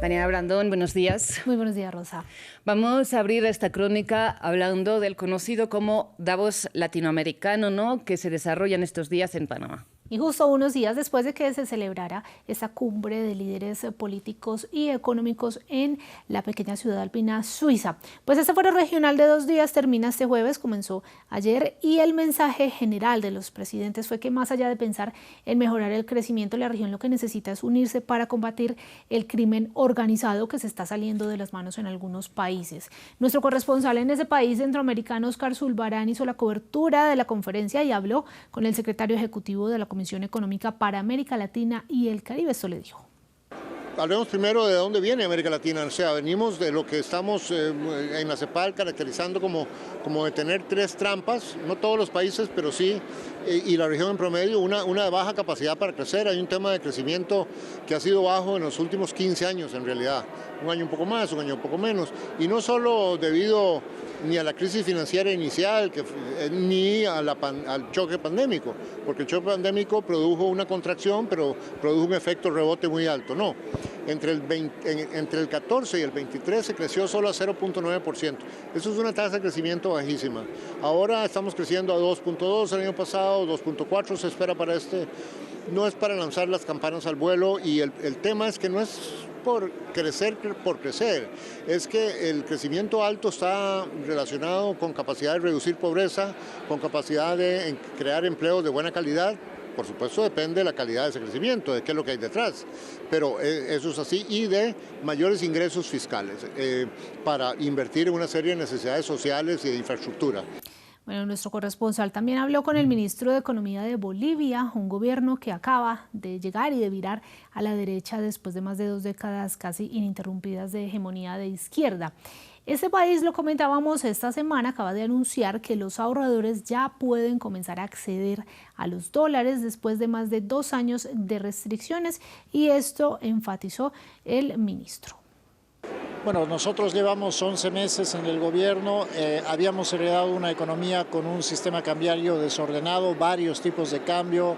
Daniela Brandón, buenos días. Muy buenos días, Rosa. Vamos a abrir esta crónica hablando del conocido como Davos latinoamericano, ¿no?, que se desarrolla en estos días en Panamá. Y justo unos días después de que se celebrara esa cumbre de líderes políticos y económicos en la pequeña ciudad alpina suiza. Pues este foro regional de 2 días termina este jueves, comenzó ayer, y el mensaje general de los presidentes fue que más allá de pensar en mejorar el crecimiento, la región lo que necesita es unirse para combatir el crimen organizado que se está saliendo de las manos en algunos países. Nuestro corresponsal en ese país centroamericano, Oscar Zulbarán, hizo la cobertura de la conferencia y habló con el secretario ejecutivo de la Comisión Económica para América Latina y el Caribe. Esto le dijo. Hablemos primero de dónde viene América Latina. O sea, venimos de lo que estamos en la CEPAL caracterizando como de tener 3 trampas, no todos los países, pero sí, y la región en promedio, una baja capacidad para crecer. Hay un tema de crecimiento que ha sido bajo en los últimos 15 años en realidad, un año un poco más, un año un poco menos, y no solo debido ni a la crisis financiera inicial, ni al choque pandémico, porque el choque pandémico produjo una contracción, pero produjo un efecto rebote muy alto. No, entre el 14 y el 23 se creció solo a 0.9%. Eso es una tasa de crecimiento bajísima. Ahora estamos creciendo a 2.2 el año pasado, 2.4 se espera para este. No es para lanzar las campanas al vuelo, y el tema es que no es por crecer, es que el crecimiento alto está relacionado con capacidad de reducir pobreza, con capacidad de crear empleos de buena calidad. Por supuesto depende de la calidad de ese crecimiento, de qué es lo que hay detrás, pero eso es así, y de mayores ingresos fiscales para invertir en una serie de necesidades sociales y de infraestructura. Bueno, nuestro corresponsal también habló con el ministro de Economía de Bolivia, un gobierno que acaba de llegar y de virar a la derecha después de más de 2 décadas casi ininterrumpidas de hegemonía de izquierda. Este país, lo comentábamos esta semana, acaba de anunciar que los ahorradores ya pueden comenzar a acceder a los dólares después de más de 2 años de restricciones, y esto enfatizó el ministro. Bueno, nosotros llevamos 11 meses en el gobierno, habíamos heredado una economía con un sistema cambiario desordenado, varios tipos de cambio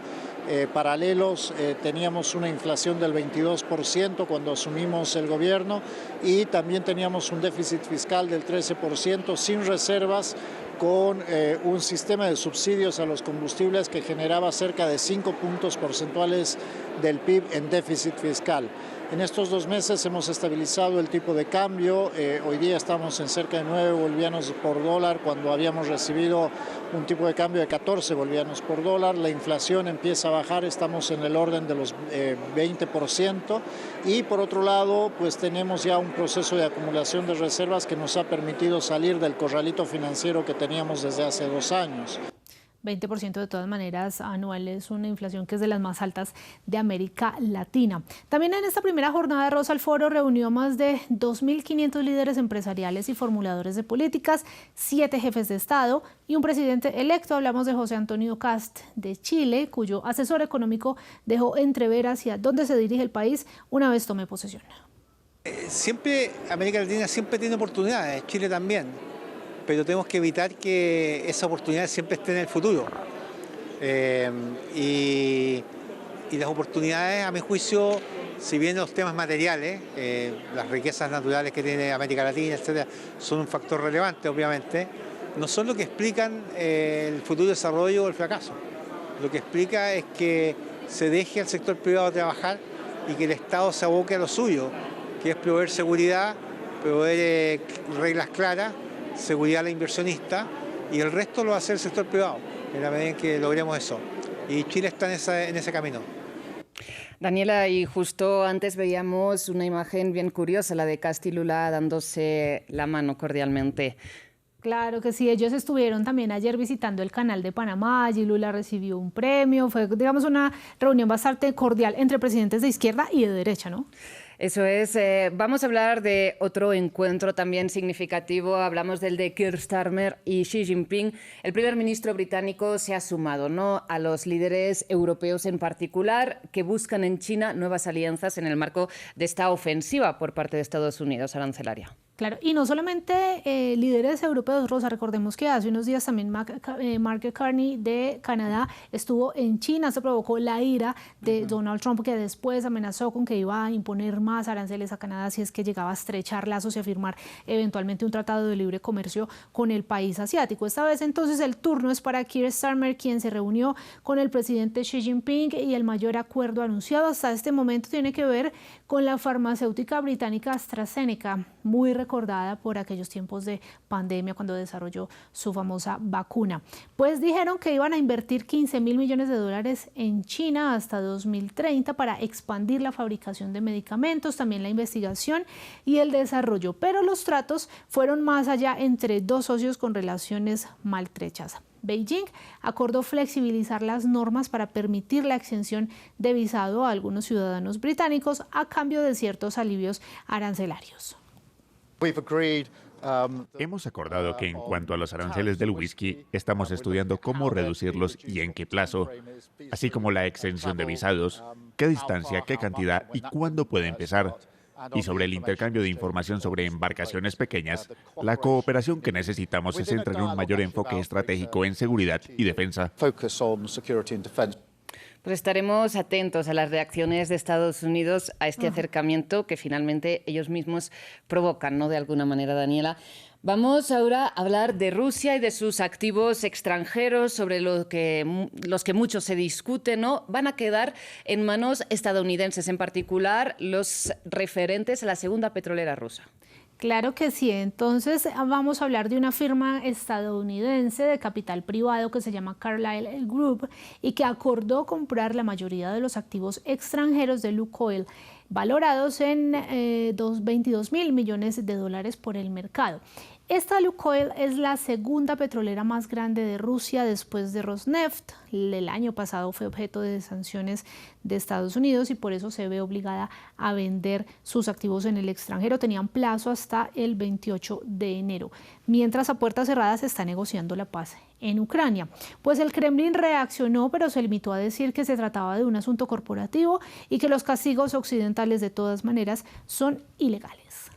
paralelos, teníamos una inflación del 22% cuando asumimos el gobierno, y también teníamos un déficit fiscal del 13% sin reservas, con un sistema de subsidios a los combustibles que generaba cerca de 5 puntos porcentuales del PIB en déficit fiscal. En estos 2 meses hemos estabilizado el tipo de cambio, hoy día estamos en cerca de 9 bolivianos por dólar cuando habíamos recibido un tipo de cambio de 14 bolivianos por dólar, la inflación empieza a bajar, estamos en el orden de los 20%, y por otro lado pues tenemos ya un proceso de acumulación de reservas que nos ha permitido salir del corralito financiero que teníamos desde hace 2 años. 20% de todas maneras anual, es una inflación que es de las más altas de América Latina. También en esta primera jornada de Rosa, el foro reunió más de 2.500 líderes empresariales y formuladores de políticas, 7 jefes de Estado y un presidente electo. Hablamos de José Antonio Kast de Chile, cuyo asesor económico dejó entrever hacia dónde se dirige el país una vez tome posesión. Siempre América Latina siempre tiene oportunidades, Chile también, pero tenemos que evitar que esa oportunidad siempre esté en el futuro. Y las oportunidades, a mi juicio, si bien los temas materiales, las riquezas naturales que tiene América Latina, etcétera, son un factor relevante, obviamente, no son lo que explican el futuro desarrollo o el fracaso. Lo que explica es que se deje al sector privado trabajar y que el Estado se aboque a lo suyo, que es proveer seguridad, proveer reglas claras, seguridad a la inversionista, y el resto lo va a hacer el sector privado, en la medida en que logremos eso. Y Chile está en ese camino. Daniela, y justo antes veíamos una imagen bien curiosa, la de Kast y Lula dándose la mano cordialmente. Claro que sí, ellos estuvieron también ayer visitando el canal de Panamá, allí Lula recibió un premio, fue, digamos, una reunión bastante cordial entre presidentes de izquierda y de derecha, ¿no? Eso es. Vamos a hablar de otro encuentro también significativo. Hablamos del de Keir Starmer y Xi Jinping. El primer ministro británico se ha sumado, ¿no?, a los líderes europeos en particular que buscan en China nuevas alianzas en el marco de esta ofensiva por parte de Estados Unidos arancelaria. Claro, y no solamente líderes europeos, Rosa, recordemos que hace unos días también Mark Carney de Canadá estuvo en China, se provocó la ira de Donald Trump, que después amenazó con que iba a imponer más aranceles a Canadá si es que llegaba a estrechar lazos y a firmar eventualmente un tratado de libre comercio con el país asiático. Esta vez entonces el turno es para Keir Starmer, quien se reunió con el presidente Xi Jinping, y el mayor acuerdo anunciado hasta este momento tiene que ver con la farmacéutica británica AstraZeneca, muy recordada por aquellos tiempos de pandemia cuando desarrolló su famosa vacuna. Pues dijeron que iban a invertir 15.000 millones de dólares en China hasta 2030 para expandir la fabricación de medicamentos, también la investigación y el desarrollo, pero los tratos fueron más allá entre dos socios con relaciones maltrechas. Beijing acordó flexibilizar las normas para permitir la exención de visado a algunos ciudadanos británicos a cambio de ciertos alivios arancelarios. Hemos acordado que en cuanto a los aranceles del whisky, estamos estudiando cómo reducirlos y en qué plazo, así como la exención de visados, qué distancia, qué cantidad y cuándo puede empezar. Y sobre el intercambio de información sobre embarcaciones pequeñas, la cooperación que necesitamos se centra en un mayor enfoque estratégico en seguridad y defensa. Pues estaremos atentos a las reacciones de Estados Unidos a este acercamiento que finalmente ellos mismos provocan, ¿no? De alguna manera, Daniela. Vamos ahora a hablar de Rusia y de sus activos extranjeros, sobre los que mucho se discute, ¿no? Van a quedar en manos estadounidenses, en particular los referentes a la segunda petrolera rusa. Claro que sí, entonces vamos a hablar de una firma estadounidense de capital privado que se llama Carlyle Group y que acordó comprar la mayoría de los activos extranjeros de Lukoil, valorados en 22.000 millones de dólares por el mercado. Esta Lukoil es la segunda petrolera más grande de Rusia después de Rosneft. El año pasado fue objeto de sanciones de Estados Unidos y por eso se ve obligada a vender sus activos en el extranjero. Tenían plazo hasta el 28 de enero. Mientras a puertas cerradas se está negociando la paz en Ucrania. Pues el Kremlin reaccionó, pero se limitó a decir que se trataba de un asunto corporativo y que los castigos occidentales de todas maneras son ilegales.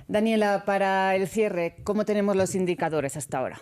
Daniela, para el cierre, ¿cómo tenemos los indicadores hasta ahora?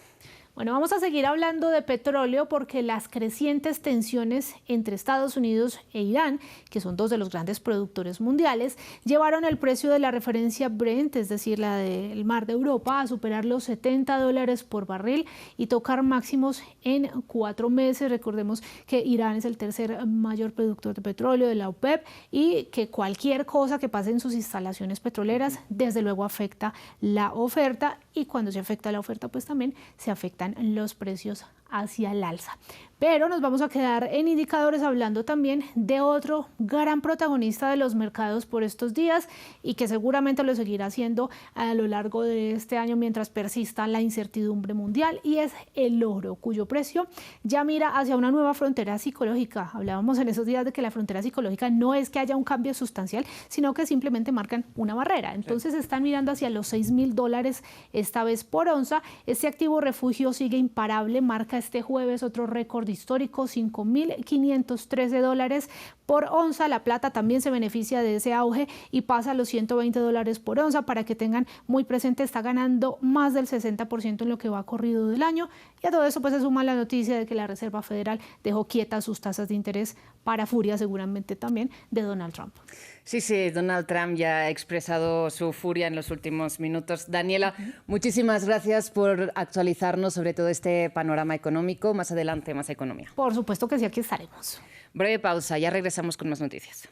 Bueno, vamos a seguir hablando de petróleo porque las crecientes tensiones entre Estados Unidos e Irán, que son dos de los grandes productores mundiales, llevaron el precio de la referencia Brent, es decir, la del Mar de Europa, a superar los $70 por barril y tocar máximos en 4 meses. Recordemos que Irán es el tercer mayor productor de petróleo de la OPEP y que cualquier cosa que pase en sus instalaciones petroleras, desde luego afecta la oferta, y cuando se afecta la oferta, pues también se afectan los precios hacia el alza. Pero nos vamos a quedar en indicadores hablando también de otro gran protagonista de los mercados por estos días y que seguramente lo seguirá haciendo a lo largo de este año mientras persista la incertidumbre mundial, y es el oro, cuyo precio ya mira hacia una nueva frontera psicológica. Hablábamos en esos días de que la frontera psicológica no es que haya un cambio sustancial, sino que simplemente marcan una barrera. Entonces están mirando hacia los $6.000 esta vez por onza. Este activo refugio sigue imparable, marca este jueves otro récord histórico, $5.513 por onza. La plata también se beneficia de ese auge y pasa a los $120 por onza. Para que tengan muy presente, está ganando más del 60% en lo que va corrido del año, y a todo eso pues se suma la noticia de que la Reserva Federal dejó quietas sus tasas de interés, para furia seguramente también de Donald Trump. Sí, Donald Trump ya ha expresado su furia en los últimos minutos. Daniela, muchísimas gracias por actualizarnos sobre todo este panorama económico. Más adelante, más economía. Por supuesto que sí, aquí estaremos. Breve pausa, ya regresamos con más noticias.